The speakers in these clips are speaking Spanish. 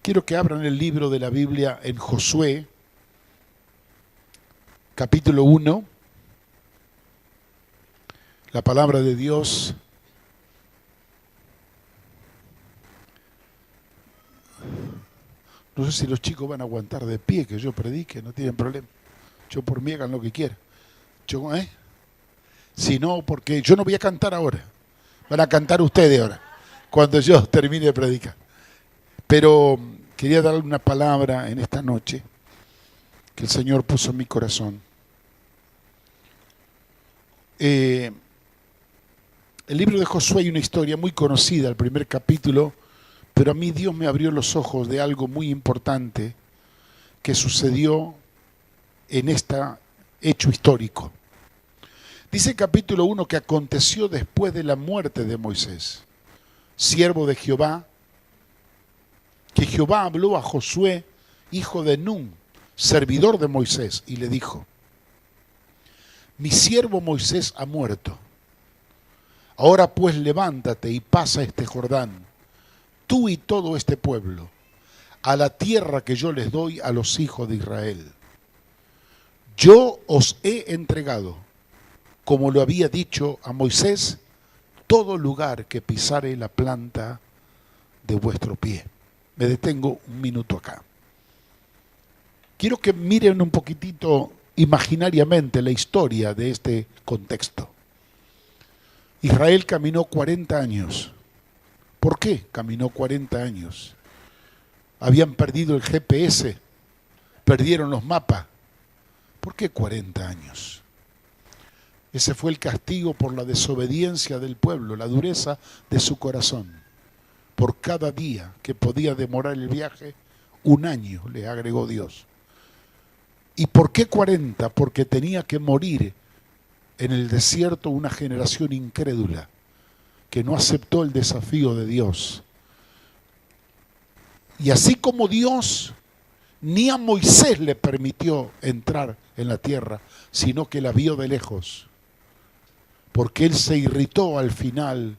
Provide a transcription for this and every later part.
Quiero que abran el libro de la Biblia en Josué, capítulo 1. La palabra de Dios no sé si los chicos van a aguantar de pie que yo predique, no tienen problema. Yo por mí hagan lo que quieran. Si no, porque yo no voy a cantar ahora. Van a cantar ustedes ahora, cuando yo termine de predicar. Pero quería darle una palabra en esta noche que el Señor puso en mi corazón. El libro de Josué hay una historia muy conocida, el primer capítulo, pero a mí Dios me abrió los ojos de algo muy importante que sucedió en este hecho histórico. Dice el capítulo 1 que aconteció después de la muerte de Moisés, siervo de Jehová, que Jehová habló a Josué, hijo de Nun, servidor de Moisés, y le dijo: mi siervo Moisés ha muerto. Ahora pues levántate y pasa este Jordán, tú y todo este pueblo, a la tierra que yo les doy a los hijos de Israel. Yo os he entregado, como lo había dicho a Moisés, todo lugar que pisare la planta de vuestro pie. Me detengo un minuto acá. Quiero que miren un poquitito imaginariamente la historia de este contexto. Israel caminó 40 años. ¿Por qué caminó 40 años? Habían perdido el GPS, perdieron los mapas. ¿Por qué 40 años? Ese fue el castigo por la desobediencia del pueblo, la dureza de su corazón. Por cada día que podía demorar el viaje, un año le agregó Dios. ¿Y por qué 40? Porque tenía que morir en el desierto una generación incrédula que no aceptó el desafío de Dios. Y así como Dios ni a Moisés le permitió entrar en la tierra, sino que la vio de lejos, porque él se irritó al final,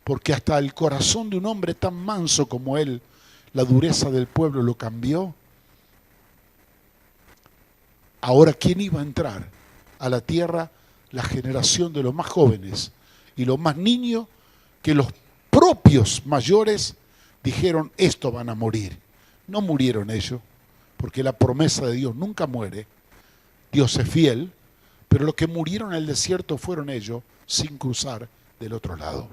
porque hasta el corazón de un hombre tan manso como él, la dureza del pueblo lo cambió. Ahora, ¿quién iba a entrar a la tierra? La generación de los más jóvenes y los más niños, que los propios mayores dijeron: estos van a morir. No murieron ellos, porque la promesa de Dios nunca muere. Dios es fiel, pero los que murieron en el desierto fueron ellos, sin cruzar del otro lado.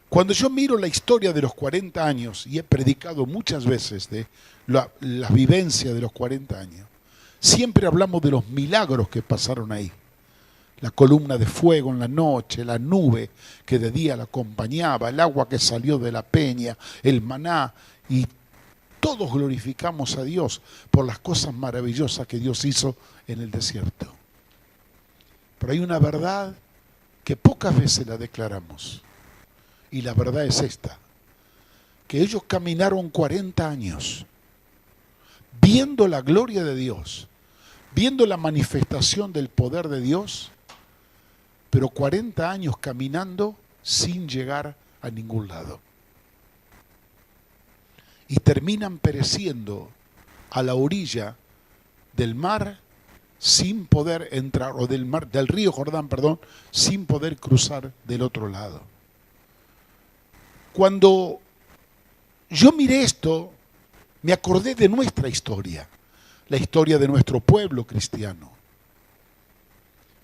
Cuando yo miro la historia de los 40 años, y he predicado muchas veces de la vivencia de los 40 años, siempre hablamos de los milagros que pasaron ahí. La columna de fuego en la noche, la nube que de día la acompañaba, el agua que salió de la peña, el maná, y todos glorificamos a Dios por las cosas maravillosas que Dios hizo en el desierto. Pero hay una verdad que pocas veces la declaramos. Y la verdad es esta: que ellos caminaron 40 años viendo la gloria de Dios, viendo la manifestación del poder de Dios, pero 40 años caminando sin llegar a ningún lado. Y terminan pereciendo a la orilla del mar sin poder entrar, o del río Jordán, sin poder cruzar del otro lado. Cuando yo miré esto, me acordé de nuestra historia, la historia de nuestro pueblo cristiano,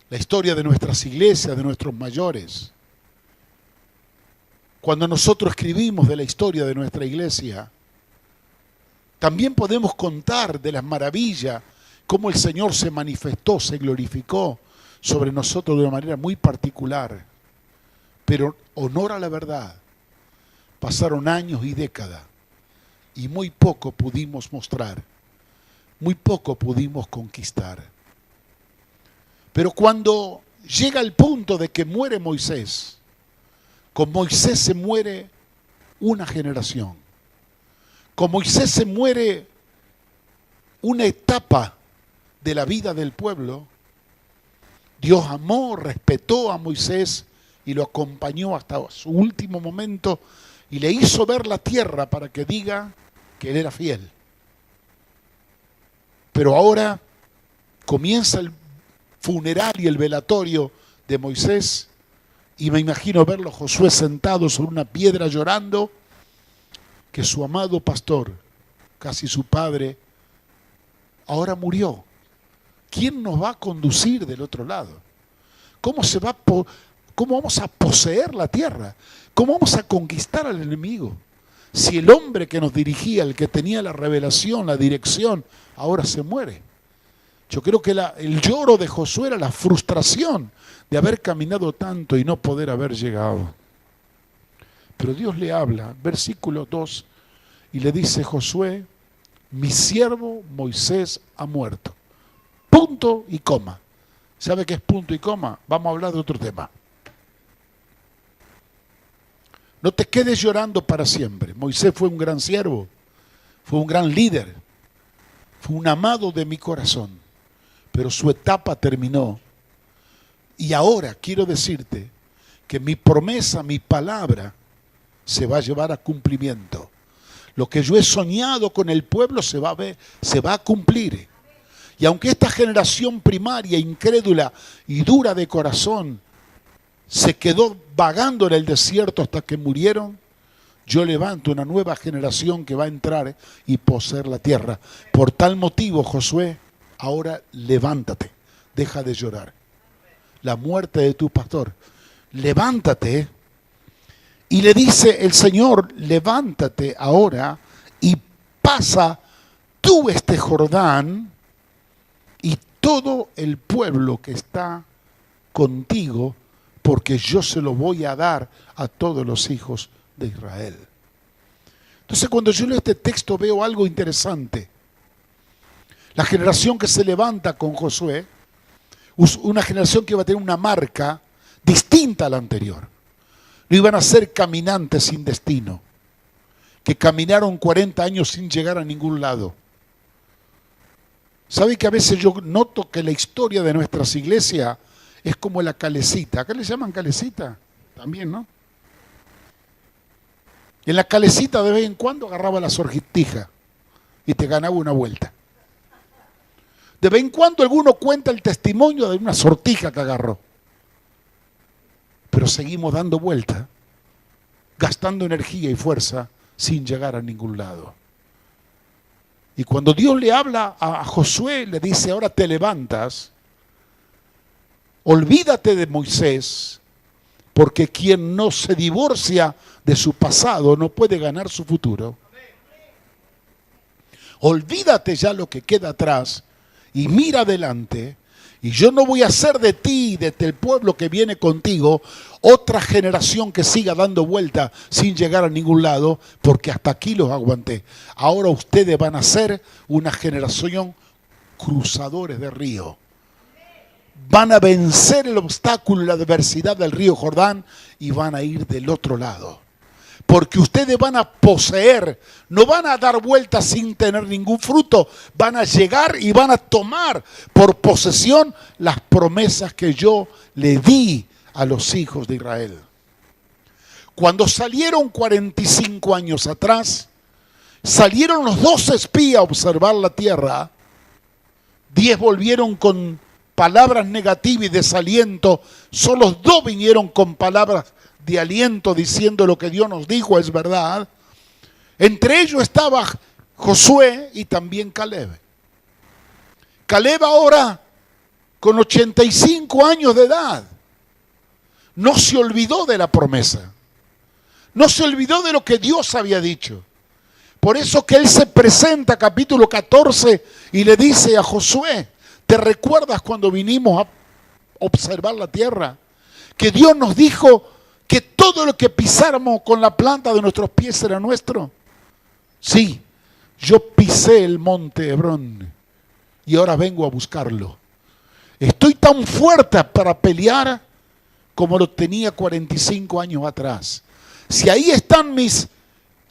la historia de nuestras iglesias, de nuestros mayores. Cuando nosotros escribimos de la historia de nuestra iglesia, también podemos contar de las maravillas, cómo el Señor se manifestó, se glorificó sobre nosotros de una manera muy particular. Pero honor a la verdad, pasaron años y décadas y muy poco pudimos mostrar, muy poco pudimos conquistar. Pero cuando llega el punto de que muere Moisés, con Moisés se muere una generación. Con Moisés se muere una etapa de la vida del pueblo. Dios amó, respetó a Moisés y lo acompañó hasta su último momento, y le hizo ver la tierra para que diga que él era fiel. Pero ahora comienza el funeral y el velatorio de Moisés, y me imagino verlo Josué sentado sobre una piedra llorando, que su amado pastor, casi su padre, ahora murió. ¿Quién nos va a conducir del otro lado? ¿Cómo vamos a poseer la tierra? ¿Cómo vamos a conquistar al enemigo? Si el hombre que nos dirigía, el que tenía la revelación, la dirección, ahora se muere. Yo creo que el lloro de Josué era la frustración de haber caminado tanto y no poder haber llegado. Pero Dios le habla, versículo 2, y le dice: Josué, mi siervo Moisés ha muerto. Punto y coma. ¿Sabe qué es punto y coma? Vamos a hablar de otro tema. No te quedes llorando para siempre. Moisés fue un gran siervo, fue un gran líder, fue un amado de mi corazón, pero su etapa terminó. Y ahora quiero decirte que mi promesa, mi palabra, se va a llevar a cumplimiento. Lo que yo he soñado con el pueblo se va a cumplir. Y aunque esta generación primaria, incrédula y dura de corazón, se quedó vagando en el desierto hasta que murieron, yo levanto una nueva generación que va a entrar y poseer la tierra. Por tal motivo, Josué, ahora levántate, deja de llorar. La muerte de tu pastor, levántate. Y le dice el Señor: levántate ahora y pasa tú este Jordán, y todo el pueblo que está contigo, porque yo se lo voy a dar a todos los hijos de Israel. Entonces, cuando yo leo este texto veo algo interesante. La generación que se levanta con Josué, una generación que iba a tener una marca distinta a la anterior. No iban a ser caminantes sin destino, que caminaron 40 años sin llegar a ningún lado. ¿Sabe que a veces yo noto que la historia de nuestras iglesias es como la calecita? ¿Acá le llaman calecita? También, ¿no? En la calecita de vez en cuando agarraba la sortija y te ganaba una vuelta. De vez en cuando alguno cuenta el testimonio de una sortija que agarró. Pero seguimos dando vuelta, gastando energía y fuerza sin llegar a ningún lado. Y cuando Dios le habla a Josué, le dice: ahora te levantas, olvídate de Moisés, porque quien no se divorcia de su pasado no puede ganar su futuro. Olvídate ya lo que queda atrás y mira adelante. Y yo no voy a hacer de ti, desde el pueblo que viene contigo, otra generación que siga dando vuelta sin llegar a ningún lado, porque hasta aquí los aguanté. Ahora ustedes van a ser una generación cruzadores de río. Van a vencer el obstáculo y la adversidad del río Jordán y van a ir del otro lado. Porque ustedes van a poseer, no van a dar vueltas sin tener ningún fruto, van a llegar y van a tomar por posesión las promesas que yo le di a los hijos de Israel. Cuando salieron 45 años atrás, salieron los 12 espías a observar la tierra, 10 volvieron con palabras negativas y desaliento, solo 2 vinieron con palabras de aliento diciendo: lo que Dios nos dijo es verdad. Entre ellos estaba Josué y también Caleb. Caleb ahora con 85 años de edad no se olvidó de la promesa, no se olvidó de lo que Dios había dicho. Por eso que él se presenta, capítulo 14, y le dice a Josué: ¿te recuerdas cuando vinimos a observar la tierra? Que Dios nos dijo que todo lo que pisáramos con la planta de nuestros pies era nuestro. Sí, yo pisé el monte Hebrón y ahora vengo a buscarlo. Estoy tan fuerte para pelear como lo tenía 45 años atrás. Si ahí están mis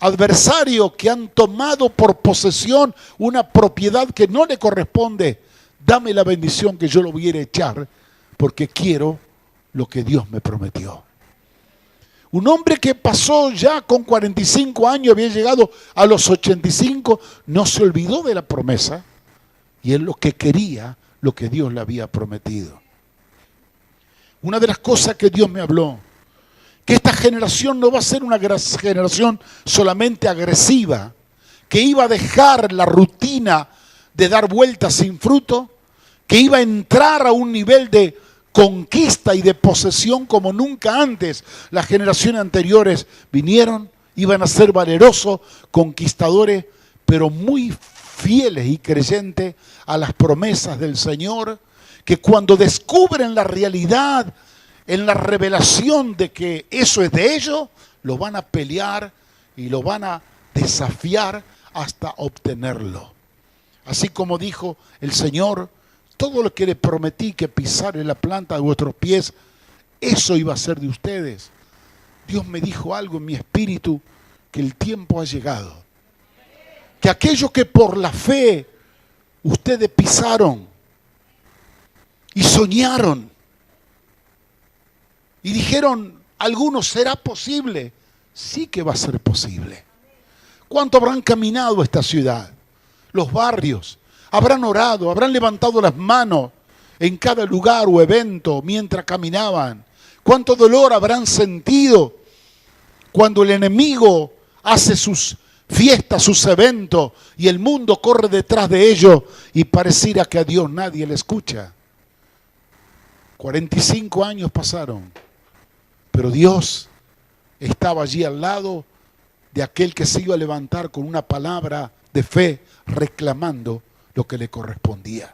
adversarios que han tomado por posesión una propiedad que no le corresponde, dame la bendición que yo lo voy a echar, porque quiero lo que Dios me prometió. Un hombre que pasó ya con 45 años, había llegado a los 85, no se olvidó de la promesa y es lo que quería, lo que Dios le había prometido. Una de las cosas que Dios me habló, que esta generación no va a ser una generación solamente agresiva, que iba a dejar la rutina de dar vueltas sin fruto, que iba a entrar a un nivel de conquista y de posesión como nunca antes. Las generaciones anteriores vinieron, iban a ser valerosos, conquistadores, pero muy fieles y creyentes a las promesas del Señor, que cuando descubren la realidad, en la revelación de que eso es de ellos, lo van a pelear y lo van a desafiar hasta obtenerlo. Así como dijo el Señor, todo lo que les prometí que pisar en la planta de vuestros pies, eso iba a ser de ustedes. Dios me dijo algo en mi espíritu, que el tiempo ha llegado. Que aquellos que por la fe ustedes pisaron y soñaron y dijeron, algunos, ¿será posible? Sí que va a ser posible. ¿Cuánto habrán caminado esta ciudad? Los barrios. Habrán orado, habrán levantado las manos en cada lugar o evento mientras caminaban. ¿Cuánto dolor habrán sentido cuando el enemigo hace sus fiestas, sus eventos y el mundo corre detrás de ellos y pareciera que a Dios nadie le escucha? 45 años pasaron, pero Dios estaba allí al lado de aquel que se iba a levantar con una palabra de fe reclamando lo que le correspondía.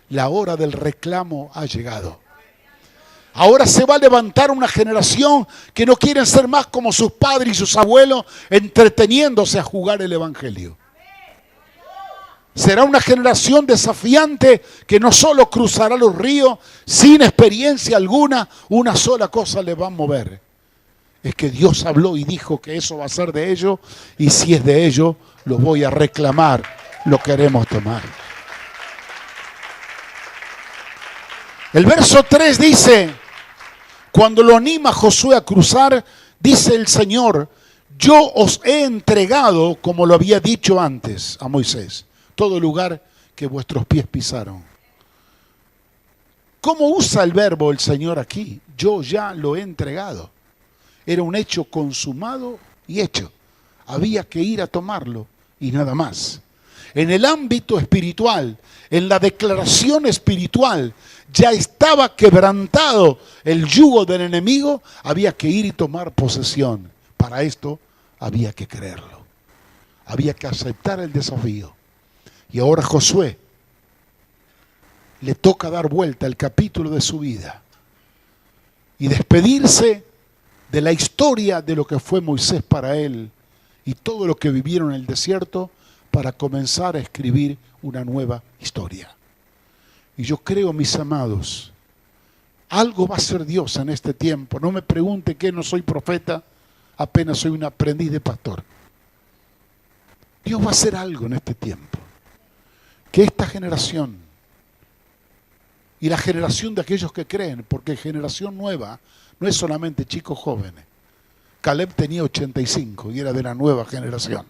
La hora del reclamo ha llegado. Ahora se va a levantar una generación que no quieren ser más como sus padres y sus abuelos entreteniéndose a jugar el evangelio. Será una generación desafiante que no solo cruzará los ríos sin experiencia alguna, una sola cosa le va a mover. Es que Dios habló y dijo que eso va a ser de ellos, y si es de ellos, lo voy a reclamar, lo queremos tomar. El verso 3 dice, cuando lo anima Josué a cruzar, dice el Señor, yo os he entregado, como lo había dicho antes a Moisés, todo lugar que vuestros pies pisaron. ¿Cómo usa el verbo el Señor aquí? Yo ya lo he entregado. Era un hecho consumado y hecho. Había que ir a tomarlo y nada más. En el ámbito espiritual, en la declaración espiritual, ya estaba quebrantado el yugo del enemigo, había que ir y tomar posesión. Para esto había que creerlo. Había que aceptar el desafío. Y ahora Josué le toca dar vuelta al capítulo de su vida y despedirse de la historia de lo que fue Moisés para él y todo lo que vivieron en el desierto para comenzar a escribir una nueva historia. Y yo creo, mis amados, algo va a hacer Dios en este tiempo. No me pregunte que no soy profeta, apenas soy un aprendiz de pastor. Dios va a hacer algo en este tiempo. Que esta generación y la generación de aquellos que creen, porque generación nueva no es solamente chicos jóvenes. Caleb tenía 85 y era de la nueva generación.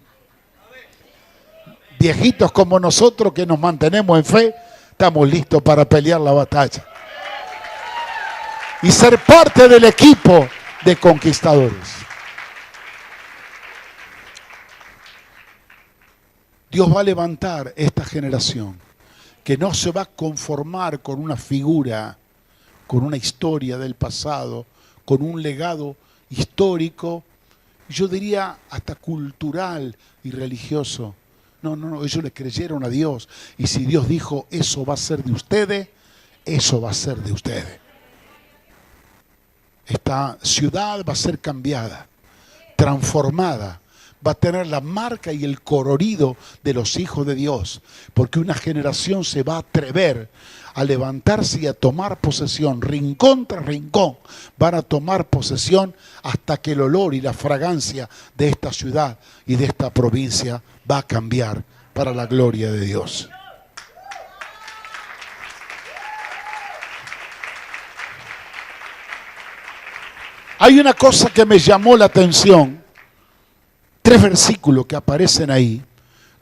Viejitos como nosotros que nos mantenemos en fe, estamos listos para pelear la batalla y ser parte del equipo de conquistadores. Dios va a levantar esta generación que no se va a conformar con una figura, con una historia del pasado, con un legado histórico, yo diría hasta cultural y religioso. No, ellos le creyeron a Dios. Y si Dios dijo, eso va a ser de ustedes, eso va a ser de ustedes. Esta ciudad va a ser cambiada, transformada. Va a tener la marca y el colorido de los hijos de Dios. Porque una generación se va a atrever a levantarse y a tomar posesión. Rincón tras rincón van a tomar posesión hasta que el olor y la fragancia de esta ciudad y de esta provincia va a cambiar para la gloria de Dios. Hay una cosa que me llamó la atención, 3 versículos que aparecen ahí,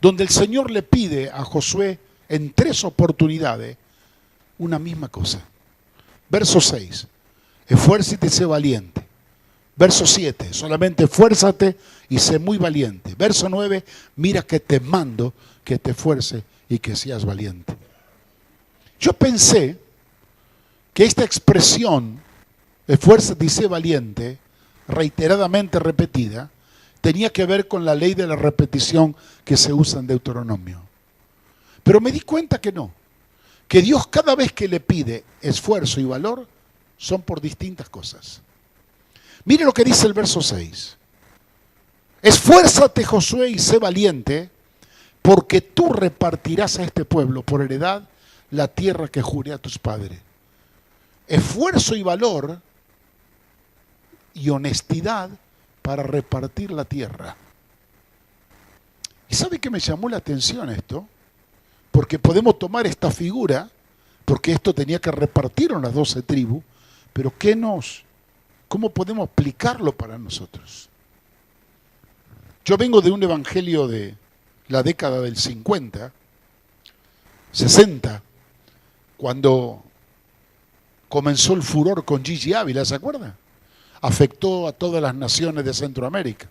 donde el Señor le pide a Josué en 3 oportunidades una misma cosa. Verso 6, esfuérzate y sé valiente. Verso 7, solamente esfuérzate y sé muy valiente. Verso 9, mira que te mando que te esfuerces y que seas valiente. Yo pensé que esta expresión, esfuérzate y sé valiente, reiteradamente repetida, tenía que ver con la ley de la repetición que se usa en Deuteronomio. Pero me di cuenta que no, que Dios cada vez que le pide esfuerzo y valor son por distintas cosas. Mire lo que dice el verso 6. Esfuérzate, Josué, y sé valiente, porque tú repartirás a este pueblo por heredad la tierra que juré a tus padres. Esfuerzo y valor y honestidad para repartir la tierra. ¿Y sabe qué me llamó la atención esto? Porque podemos tomar esta figura, porque esto tenía que repartir en las 12 tribus, pero ¿cómo podemos aplicarlo para nosotros? Yo vengo de un evangelio de la década del 50, 60, cuando comenzó el furor con Gigi Ávila, ¿se acuerdan? Afectó a todas las naciones de Centroamérica.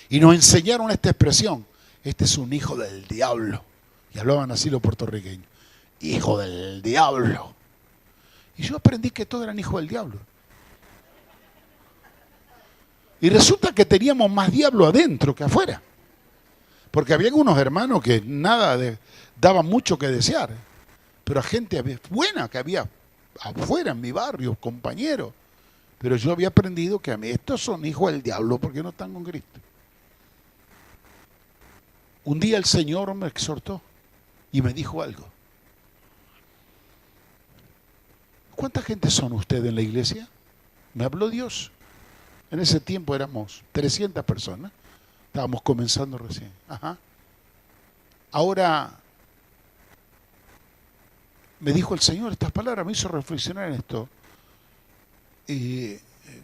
Y nos enseñaron esta expresión: este es un hijo del diablo. Y hablaban así los puertorriqueños: hijo del diablo. Y yo aprendí que todos eran hijos del diablo. Y resulta que teníamos más diablo adentro que afuera. Porque había algunos hermanos que daban mucho que desear. Pero a gente buena que había afuera en mi barrio, compañeros. Pero yo había aprendido que a mí estos son hijos del diablo porque no están con Cristo. Un día el Señor me exhortó y me dijo algo. ¿Cuánta gente son ustedes en la iglesia? Me habló Dios. En ese tiempo éramos 300 personas. Estábamos comenzando recién. Ajá. Ahora, me dijo el Señor estas palabras, me hizo reflexionar en esto.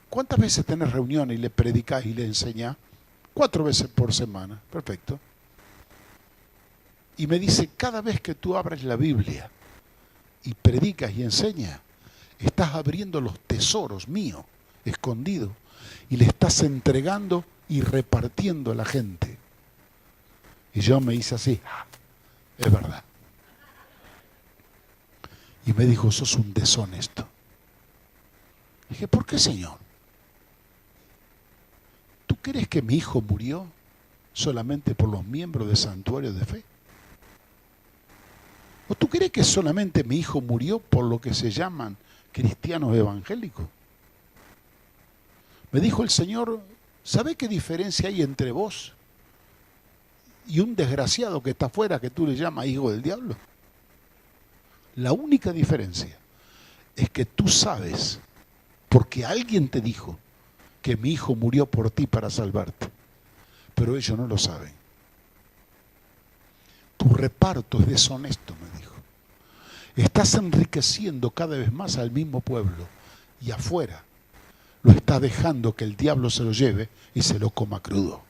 ¿Cuántas veces tenés reuniones y le predicás y le enseñás? 4 veces por semana. Perfecto. Y me dice, cada vez que tú abres la Biblia y predicas y enseñas, estás abriendo los tesoros míos, escondidos, y le estás entregando y repartiendo a la gente. Y yo me hice así, es verdad. Y me dijo, sos un deshonesto. Dije, ¿por qué, Señor? ¿Tú crees que mi hijo murió solamente por los miembros del santuario de fe? ¿O tú crees que solamente mi hijo murió por lo que se llaman cristianos evangélicos? Me dijo el Señor, ¿sabe qué diferencia hay entre vos y un desgraciado que está afuera que tú le llamas hijo del diablo? La única diferencia es que tú sabes, porque alguien te dijo que mi hijo murió por ti para salvarte, pero ellos no lo saben. Tu reparto es deshonesto, me dijo. Estás enriqueciendo cada vez más al mismo pueblo y afuera lo estás dejando que el diablo se lo lleve y se lo coma crudo.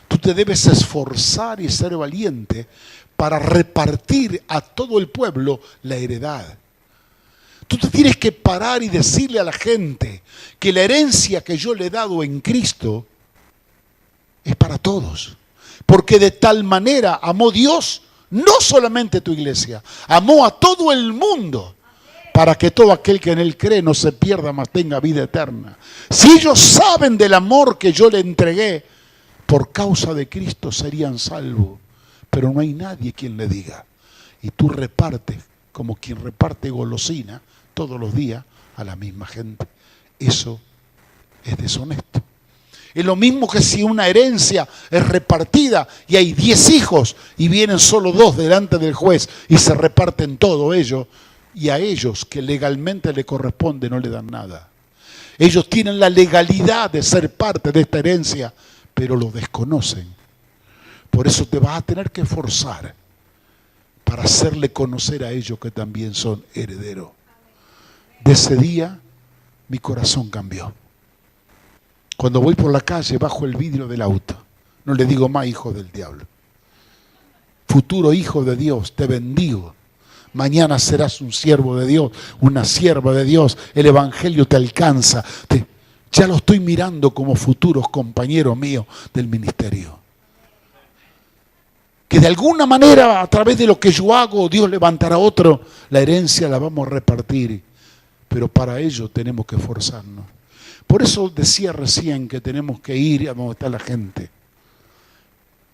Tú te debes esforzar y ser valiente para repartir a todo el pueblo la heredad. Tú te tienes que parar y decirle a la gente que la herencia que yo le he dado en Cristo es para todos. Porque de tal manera amó Dios, no solamente tu iglesia, amó a todo el mundo, para que todo aquel que en él cree no se pierda, mas tenga vida eterna. Si ellos saben del amor que yo le entregué, por causa de Cristo serían salvos. Pero no hay nadie quien le diga. Y tú repartes como quien reparte golosina todos los días a la misma gente. Eso es deshonesto. Es lo mismo que si una herencia es repartida y hay 10 hijos y vienen solo 2 delante del juez y se reparten todo ello, y a ellos que legalmente le corresponde no le dan nada. Ellos tienen la legalidad de ser parte de esta herencia, pero lo desconocen. Por eso te vas a tener que esforzar para hacerle conocer a ellos que también son herederos de ese día mi corazón cambió. Cuando voy por la calle, bajo el vidrio del auto. No le digo más hijo del diablo. Futuro hijo de Dios, te bendigo. Mañana serás un siervo de Dios, una sierva de Dios. El evangelio te alcanza. Ya lo estoy mirando como futuros compañeros míos del ministerio. Que de alguna manera, a través de lo que yo hago, Dios levantará otro. La herencia la vamos a repartir. Pero para ello tenemos que esforzarnos. Por eso decía recién que tenemos que ir a donde está la gente.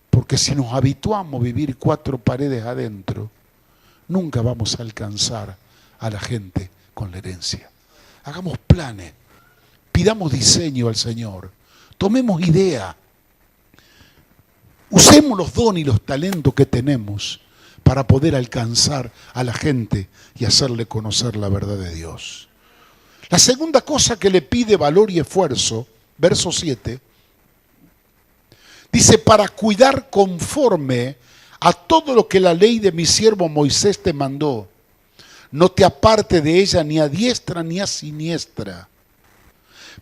Porque si nos habituamos a vivir 4 paredes adentro, nunca vamos a alcanzar a la gente con la herencia. Hagamos planes, pidamos diseño al Señor, tomemos idea, usemos los dones y los talentos que tenemos para poder alcanzar a la gente y hacerle conocer la verdad de Dios. La segunda cosa que le pide valor y esfuerzo, verso 7, dice, para cuidar conforme a todo lo que la ley de mi siervo Moisés te mandó. No te aparte de ella ni a diestra ni a siniestra,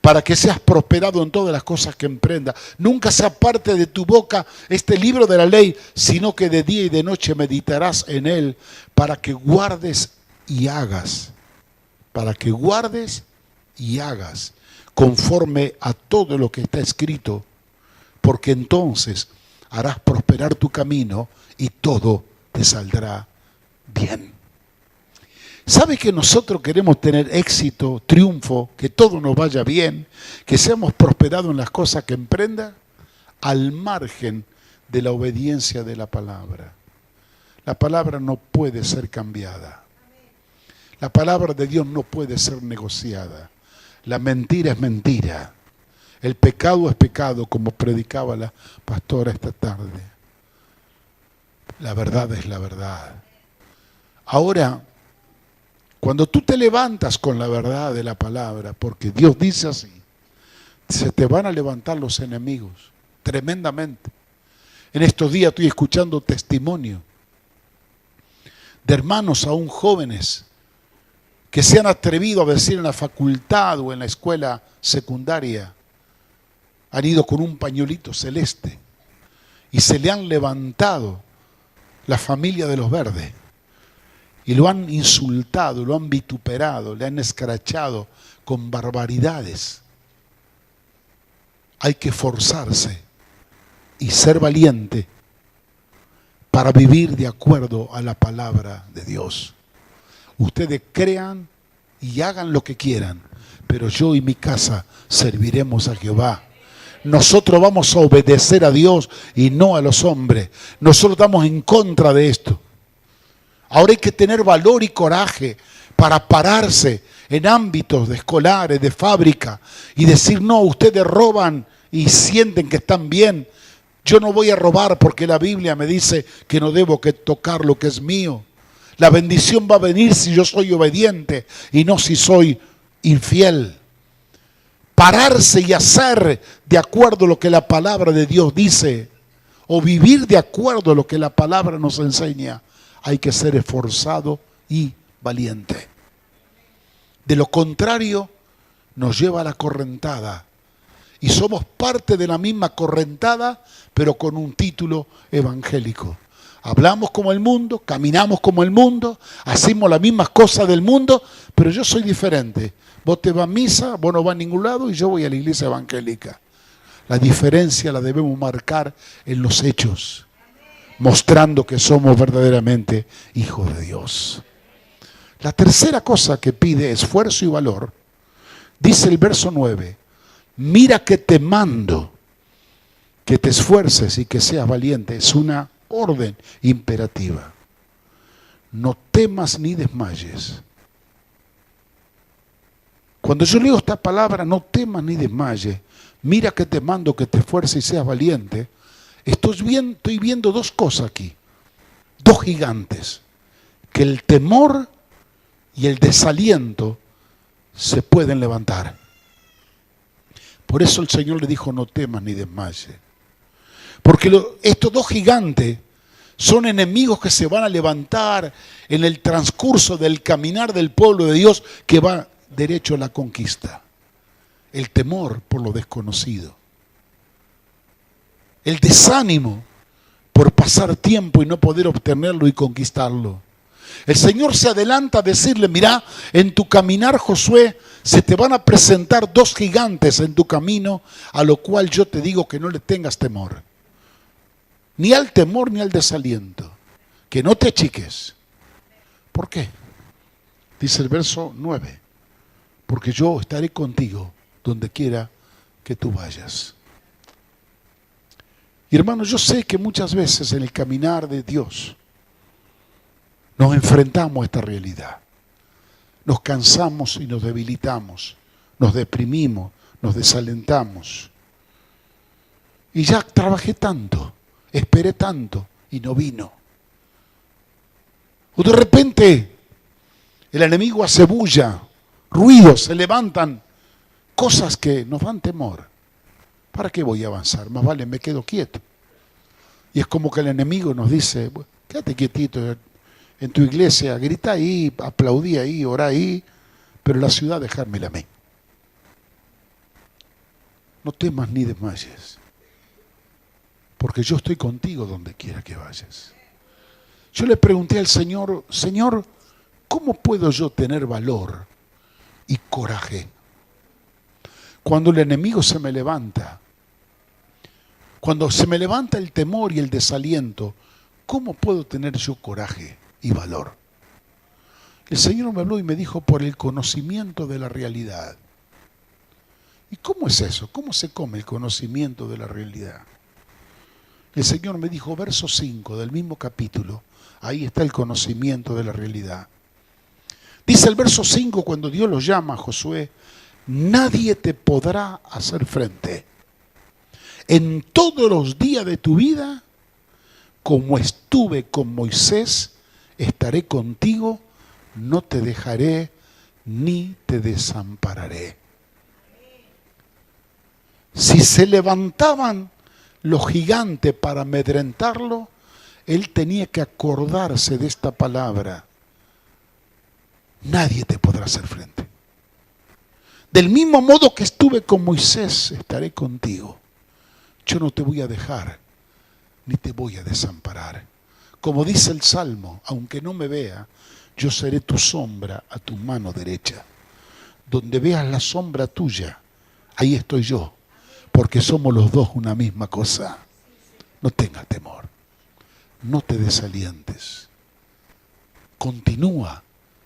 para que seas prosperado en todas las cosas que emprendas. Nunca se aparte de tu boca este libro de la ley, sino que de día y de noche meditarás en él, para que guardes y hagas. Para que guardes y hagas conforme a todo lo que está escrito, porque entonces harás prosperar tu camino y todo te saldrá bien. ¿Sabe que nosotros queremos tener éxito, triunfo, que todo nos vaya bien, que seamos prosperados en las cosas que emprenda, al margen de la obediencia de la palabra? La palabra no puede ser cambiada. La palabra de Dios no puede ser negociada. La mentira es mentira. El pecado es pecado, como predicaba la pastora esta tarde. La verdad es la verdad. Ahora, cuando tú te levantas con la verdad de la palabra, porque Dios dice así, se te van a levantar los enemigos, tremendamente. En estos días estoy escuchando testimonio de hermanos aún jóvenes que se han atrevido a decir en la facultad o en la escuela secundaria, han ido con un pañuelito celeste y se le han levantado la familia de los verdes y lo han insultado, lo han vituperado, le han escrachado con barbaridades. Hay que esforzarse y ser valiente para vivir de acuerdo a la palabra de Dios. Ustedes crean y hagan lo que quieran, pero yo y mi casa serviremos a Jehová. Nosotros vamos a obedecer a Dios y no a los hombres. Nosotros estamos en contra de esto. Ahora hay que tener valor y coraje para pararse en ámbitos de escolares, de fábrica, y decir, no, ustedes roban y sienten que están bien. Yo no voy a robar porque la Biblia me dice que no debo que tocar lo que es mío. La bendición va a venir si yo soy obediente y no si soy infiel. Pararse y hacer de acuerdo a lo que la palabra de Dios dice, o vivir de acuerdo a lo que la palabra nos enseña, hay que ser esforzado y valiente. De lo contrario, nos lleva a la correntada. Y somos parte de la misma correntada, pero con un título evangélico. Hablamos como el mundo, caminamos como el mundo, hacemos las mismas cosas del mundo, pero yo soy diferente. Vos te vas a misa, vos no vas a ningún lado y yo voy a la iglesia evangélica. La diferencia la debemos marcar en los hechos, mostrando que somos verdaderamente hijos de Dios. La tercera cosa que pide esfuerzo y valor, dice el verso 9, mira que te mando, que te esfuerces y que seas valiente. Es una orden imperativa. No temas ni desmayes. Cuando yo leo esta palabra, no temas ni desmayes, mira que te mando que te esfuerces y seas valiente, estoy viendo dos cosas aquí, dos gigantes, que el temor y el desaliento se pueden levantar. Por eso el Señor le dijo, no temas ni desmayes. Porque estos dos gigantes son enemigos que se van a levantar en el transcurso del caminar del pueblo de Dios, que va derecho a la conquista. El temor por lo desconocido. El desánimo por pasar tiempo y no poder obtenerlo y conquistarlo. El Señor se adelanta a decirle, mira, en tu caminar, Josué, se te van a presentar 2 gigantes en tu camino, a lo cual yo te digo que no le tengas temor. Ni al temor ni al desaliento. Que no te achiques. ¿Por qué? Dice el verso 9. Porque yo estaré contigo donde quiera que tú vayas. Y hermanos, yo sé que muchas veces en el caminar de Dios nos enfrentamos a esta realidad. Nos cansamos y nos debilitamos, nos deprimimos, nos desalentamos. Y ya trabajé tanto, esperé tanto y no vino. O de repente el enemigo hace bulla, ruidos, se levantan, cosas que nos dan temor. ¿Para qué voy a avanzar? Más vale me quedo quieto. Y es como que el enemigo nos dice, quédate quietito en tu iglesia, grita ahí, aplaudí ahí, orá ahí, pero la ciudad dejármela a mí. No temas ni desmayes, porque yo estoy contigo donde quiera que vayas. Yo le pregunté al Señor, Señor, ¿cómo puedo yo tener valor y coraje cuando el enemigo se me levanta? Cuando se me levanta el temor y el desaliento, ¿cómo puedo tener yo coraje y valor? El Señor me habló y me dijo, por el conocimiento de la realidad. ¿Y cómo es eso? ¿Cómo se come el conocimiento de la realidad? El Señor me dijo, verso 5 del mismo capítulo, ahí está el conocimiento de la realidad. Dice el verso 5, cuando Dios lo llama a Josué, nadie te podrá hacer frente. En todos los días de tu vida, como estuve con Moisés, estaré contigo, no te dejaré ni te desampararé. Si se levantaban los gigantes para amedrentarlo, él tenía que acordarse de esta palabra. Nadie te podrá hacer frente. Del mismo modo que estuve con Moisés, estaré contigo. Yo no te voy a dejar, ni te voy a desamparar. Como dice el Salmo, aunque no me vea, yo seré tu sombra a tu mano derecha. Donde veas la sombra tuya, ahí estoy yo, porque somos los dos una misma cosa. No tengas temor, no te desalientes. Continúa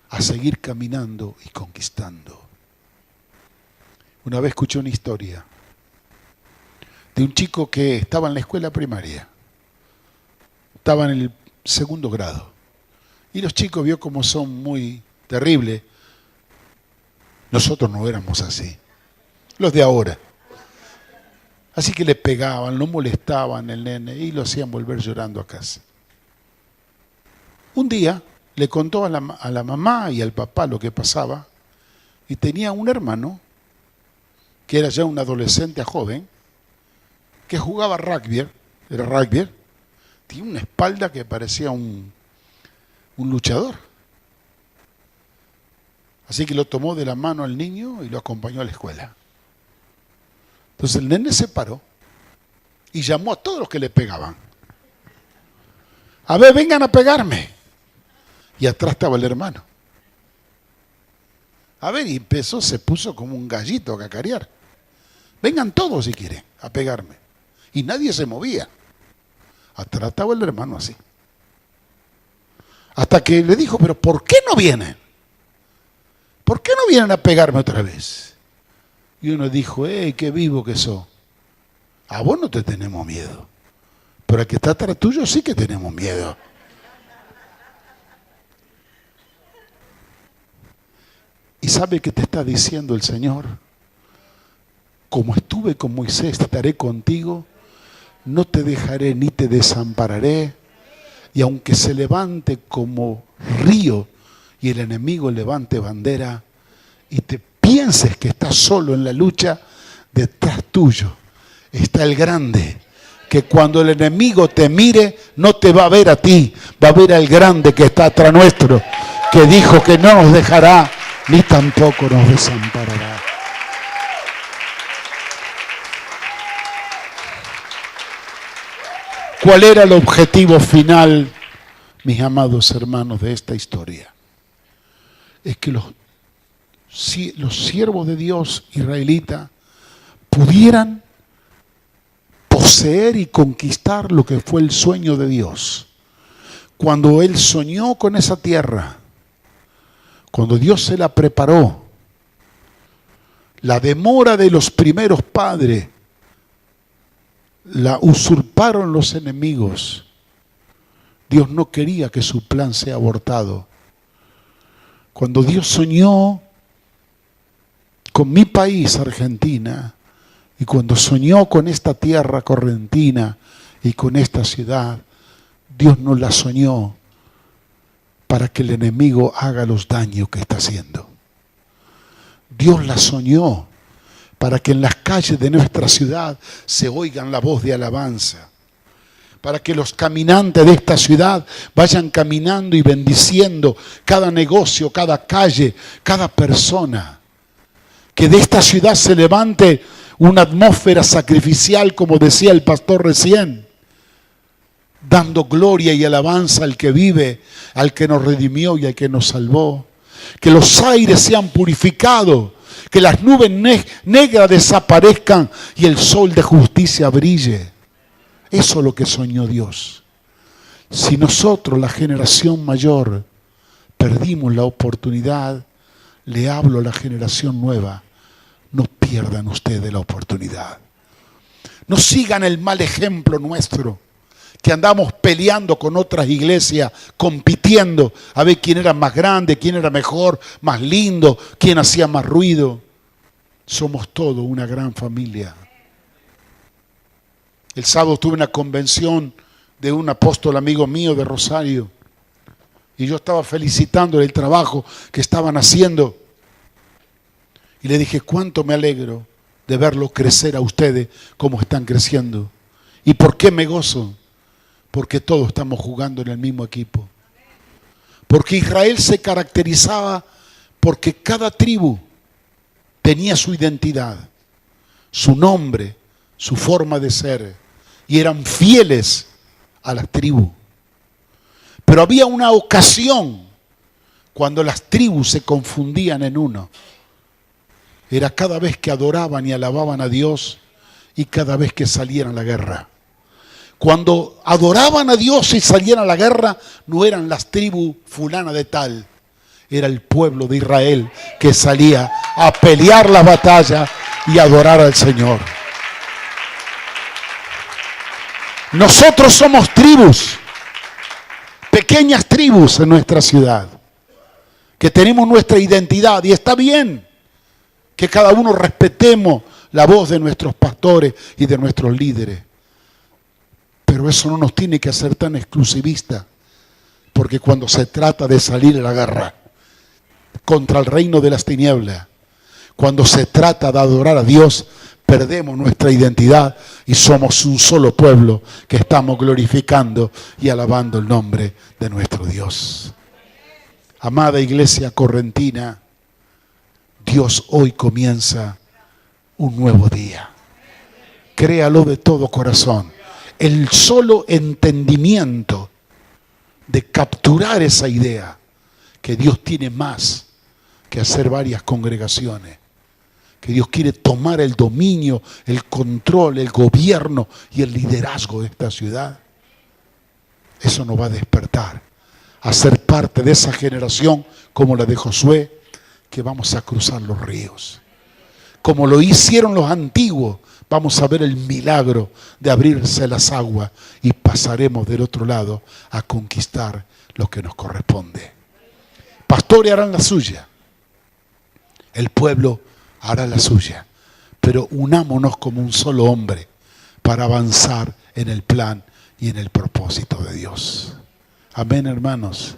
a seguir caminando y conquistando. Una vez escuché una historia de un chico que estaba en la escuela primaria, estaba en el 2º grado, y los chicos vio cómo son muy terribles. Nosotros no éramos así, los de ahora. Así que le pegaban, lo molestaban el nene y lo hacían volver llorando a casa. Un día le contó a la mamá y al papá lo que pasaba, y tenía un hermano que era ya un adolescente joven, que jugaba rugby, era rugby, tenía una espalda que parecía un luchador. Así que lo tomó de la mano al niño y lo acompañó a la escuela. Entonces el nene se paró y llamó a todos los que le pegaban. A ver, vengan a pegarme. Y atrás estaba el hermano. A ver, y empezó, se puso como un gallito a cacarear. Vengan todos si quieren a pegarme. Y nadie se movía. Atrás estaba el hermano así. Hasta que le dijo, pero ¿por qué no vienen? ¿Por qué no vienen a pegarme otra vez? Y uno dijo, qué vivo que sos. A vos no te tenemos miedo. Pero al que está atrás tuyo sí que tenemos miedo. ¿Y sabe qué te está diciendo el Señor? Como estuve con Moisés, estaré contigo. No te dejaré ni te desampararé. Y aunque se levante como río y el enemigo levante bandera y te pienses que estás solo en la lucha, detrás tuyo está el grande, que cuando el enemigo te mire no te va a ver a ti, va a ver al grande que está atrás nuestro, que dijo que no nos dejará ni tampoco nos desamparará. ¿Cuál era el objetivo final, mis amados hermanos, de esta historia? Es que los siervos de Dios israelitas pudieran poseer y conquistar lo que fue el sueño de Dios. Cuando Él soñó con esa tierra, cuando Dios se la preparó, la demora de los primeros padres la usurparon los enemigos. Dios no quería que su plan sea abortado. Cuando Dios soñó con mi país, Argentina, y cuando soñó con esta tierra correntina y con esta ciudad, Dios no la soñó para que el enemigo haga los daños que está haciendo. Dios la soñó para que en las calles de nuestra ciudad se oigan la voz de alabanza, para que los caminantes de esta ciudad vayan caminando y bendiciendo cada negocio, cada calle, cada persona. Que de esta ciudad se levante una atmósfera sacrificial, como decía el pastor recién, dando gloria y alabanza al que vive, al que nos redimió y al que nos salvó. Que los aires sean purificados, que las nubes negras desaparezcan y el sol de justicia brille. Eso es lo que soñó Dios. Si nosotros, la generación mayor, perdimos la oportunidad, le hablo a la generación nueva: no pierdan ustedes la oportunidad. No sigan el mal ejemplo nuestro, que andamos peleando con otras iglesias, compitiendo a ver quién era más grande, quién era mejor, más lindo, quién hacía más ruido. Somos todos una gran familia. El sábado tuve una convención de un apóstol amigo mío de Rosario y yo estaba felicitándole el trabajo que estaban haciendo y le dije: cuánto me alegro de verlo crecer a ustedes como están creciendo. ¿Y por qué me gozo? Porque todos estamos jugando en el mismo equipo. Porque Israel se caracterizaba porque cada tribu tenía su identidad, su nombre, su forma de ser, y eran fieles a las tribus. Pero había una ocasión cuando las tribus se confundían en uno. Era cada vez que adoraban y alababan a Dios y cada vez que salían a la guerra. Cuando adoraban a Dios y salían a la guerra, no eran las tribus fulana de tal, era el pueblo de Israel que salía a pelear la batalla y adorar al Señor. Nosotros somos tribus, pequeñas tribus en nuestra ciudad, que tenemos nuestra identidad, y está bien que cada uno respetemos la voz de nuestros pastores y de nuestros líderes. Pero eso no nos tiene que hacer tan exclusivistas, porque cuando se trata de salir a la guerra contra el reino de las tinieblas, cuando se trata de adorar a Dios, perdemos nuestra identidad y somos un solo pueblo que estamos glorificando y alabando el nombre de nuestro Dios. Amada iglesia correntina, Dios hoy comienza un nuevo día. Créalo de todo corazón. El solo entendimiento de capturar esa idea que Dios tiene más que hacer varias congregaciones, que Dios quiere tomar el dominio, el control, el gobierno y el liderazgo de esta ciudad, eso nos va a despertar a ser parte de esa generación como la de Josué, que vamos a cruzar los ríos. Como lo hicieron los antiguos, vamos a ver el milagro de abrirse las aguas y pasaremos del otro lado a conquistar lo que nos corresponde. Pastores harán la suya, el pueblo hará la suya, pero unámonos como un solo hombre para avanzar en el plan y en el propósito de Dios. Amén, hermanos.